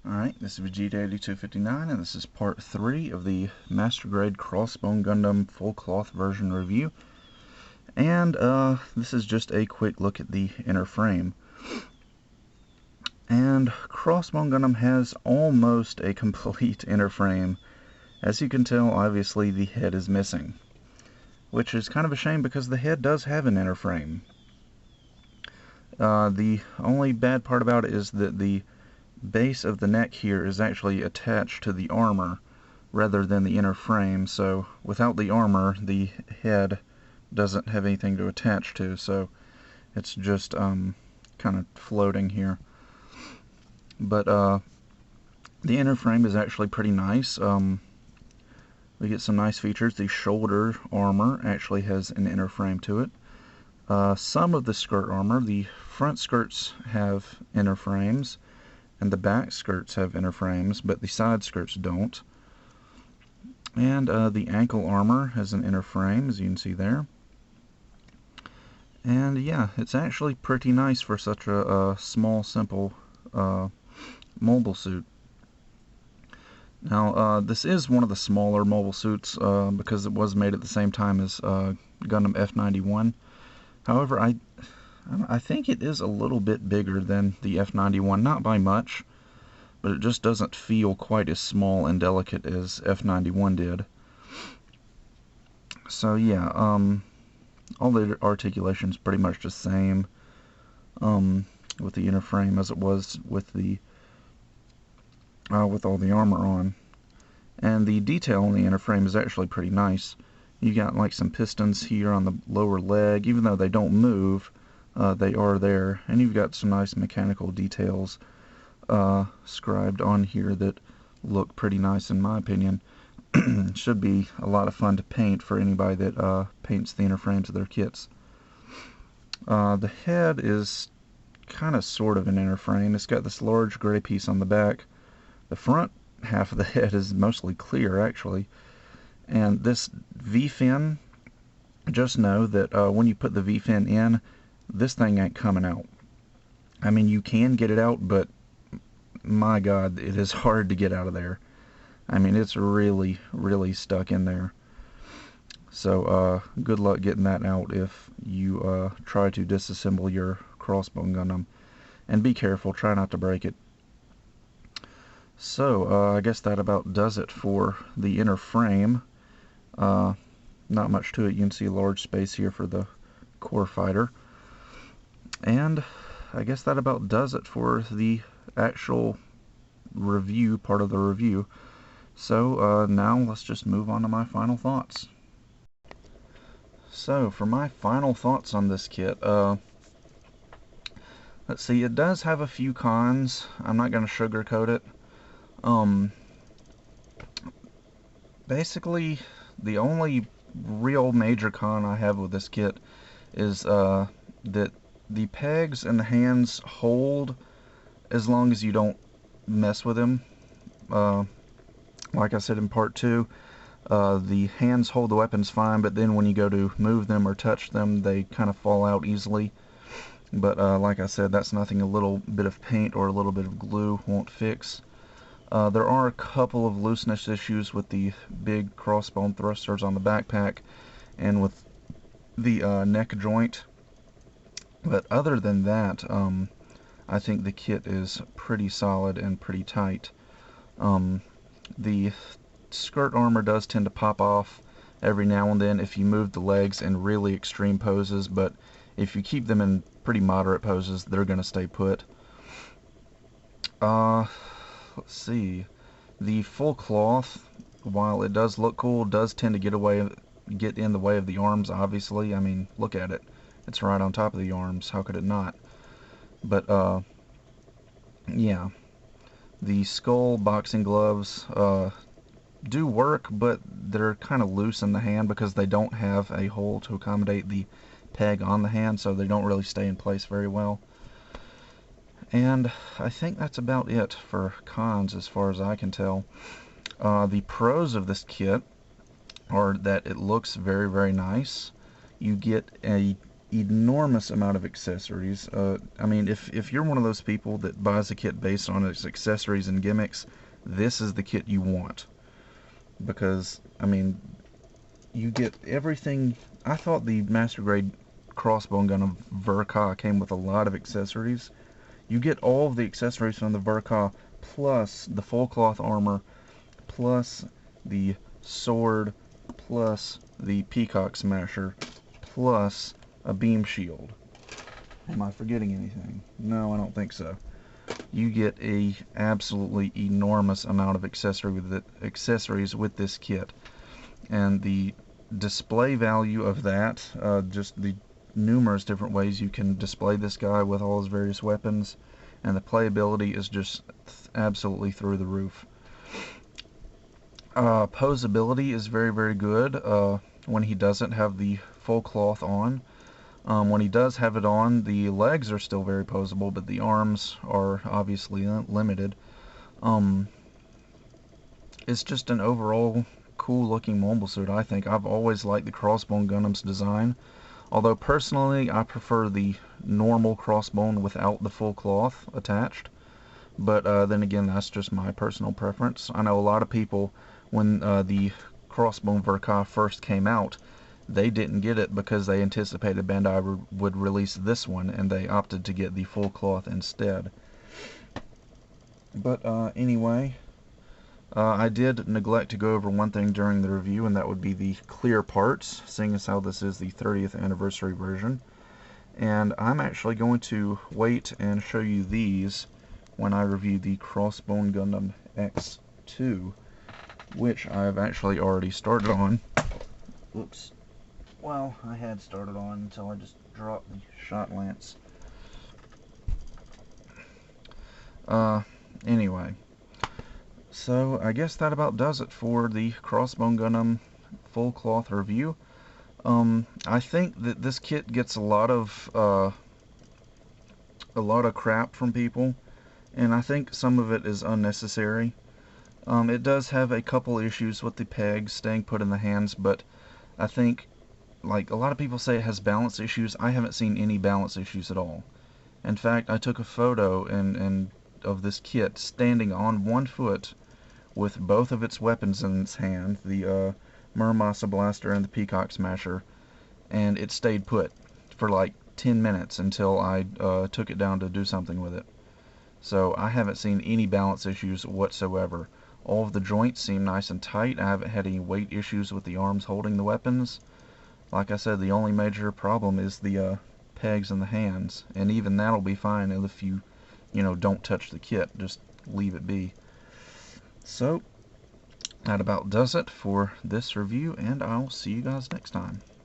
Alright, this is pt03 and this is part 3 of the Master Grade Crossbone Gundam full cloth version review. And this is just a quick look at the inner frame. And Crossbone Gundam has almost a complete inner frame. As you can tell, obviously the head is missing, which is kind of a shame because the head does have an inner frame. The only bad part about it is that the base of the neck here is actually attached to the armor rather than the inner frame, so without the armor the head doesn't have anything to attach to, so it's just kind of floating here. But the inner frame is actually pretty nice. We get some nice features. The shoulder armor actually has an inner frame to it. Some of the skirt armor, the front skirts have inner frames and the back skirts have inner frames, but the side skirts don't. And the ankle armor has an inner frame, as you can see there. And yeah, it's actually pretty nice for such a small, simple mobile suit. Now, this is one of the smaller mobile suits because it was made at the same time as Gundam F91. However, I think it is a little bit bigger than the F91, not by much, but it just doesn't feel quite as small and delicate as F91 did. So yeah, all the articulation's pretty much the same with the inner frame as it was with the with all the armor on. And the detail on the inner frame is actually pretty nice. You got like some pistons here on the lower leg, even though they don't move. They are there, and you've got some nice mechanical details scribed on here that look pretty nice in my opinion. Should be a lot of fun to paint for anybody that paints the inner frames of their kits. The head is kind of sort of an inner frame. It's got this large gray piece on the back. The front half of the head is mostly clear actually, and this V-fin, just know that when you put the V-fin in, this thing ain't coming out. I mean, you can get it out, but my God, it is hard to get out of there. I mean, it's really, really stuck in there. So, good luck getting that out if you try to disassemble your Crossbone Gundam. And be careful, try not to break it. So, I guess that about does it for the inner frame. Not much to it. You can see a large space here for the core fighter. And I guess that about does it for the actual review, part of the review. So now let's just move on to my final thoughts. So for my final thoughts on this kit, let's see, it does have a few cons. I'm not going to sugarcoat it. Basically, the only real major con I have with this kit is that the pegs and the hands hold as long as you don't mess with them. Like I said in part 2, the hands hold the weapons fine, but then when you go to move them or touch them, they kind of fall out easily. But like I said, that's nothing a little bit of paint or a little bit of glue won't fix. There are a couple of looseness issues with the big crossbone thrusters on the backpack and with the neck joint. But other than that, I think the kit is pretty solid and pretty tight. The skirt armor does tend to pop off every now and then if you move the legs in really extreme poses, but if you keep them in pretty moderate poses, they're going to stay put. Let's see. The full cloth, while it does look cool, does tend to get in the way of the arms, obviously. I mean, look at it. It's right on top of the arms. How could it not? But, yeah. The skull boxing gloves do work, but they're kind of loose in the hand because they don't have a hole to accommodate the peg on the hand, so they don't really stay in place very well. And I think that's about it for cons as far as I can tell. The pros of this kit are that it looks very, very nice. You get a enormous amount of accessories. I mean, if you're one of those people that buys a kit based on its accessories and gimmicks, this is the kit you want. Because, I mean, you get everything. I thought the Master Grade Crossbone gun of Verka came with a lot of accessories. You get all of the accessories from the Verka, plus the full cloth armor, plus the sword, plus the Peacock Smasher, plus a beam shield. Am I forgetting anything? No, I don't think so. You get a absolutely enormous amount of accessories with this kit, and the display value of that, just the numerous different ways you can display this guy with all his various weapons, and the playability is just absolutely through the roof. Posability is very, very good when he doesn't have the full cloth on. When he does have it on, the legs are still very posable, but the arms are obviously limited. It's just an overall cool looking mobile suit, I think. I've always liked the Crossbone Gundam's design, although personally I prefer the normal Crossbone without the full cloth attached. But then again, that's just my personal preference. I know a lot of people, when the Crossbone Verka first came out, they didn't get it because they anticipated Bandai would release this one, and they opted to get the full cloth instead. But anyway, I did neglect to go over one thing during the review, and that would be the clear parts, seeing as how this is the 30th anniversary version. And I'm actually going to wait and show you these when I review the Crossbone Gundam X2, which I've actually already started on. Oops. Well, I had started on until I just dropped the shot lance. Anyway. So, I guess that about does it for the Crossbone Gundam full cloth review. I think that this kit gets a lot of crap from people, and I think some of it is unnecessary. It does have a couple issues with the pegs staying put in the hands, but I think, like, a lot of people say it has balance issues. I haven't seen any balance issues at all. In fact, I took a photo of this kit standing on one foot with both of its weapons in its hand, the Muramasa Blaster and the Peacock Smasher, and it stayed put for like 10 minutes until I took it down to do something with it. So I haven't seen any balance issues whatsoever. All of the joints seem nice and tight. I haven't had any weight issues with the arms holding the weapons. Like I said, the only major problem is the pegs in the hands, and even that'll be fine if you don't touch the kit, just leave it be. So that about does it for this review, and I'll see you guys next time.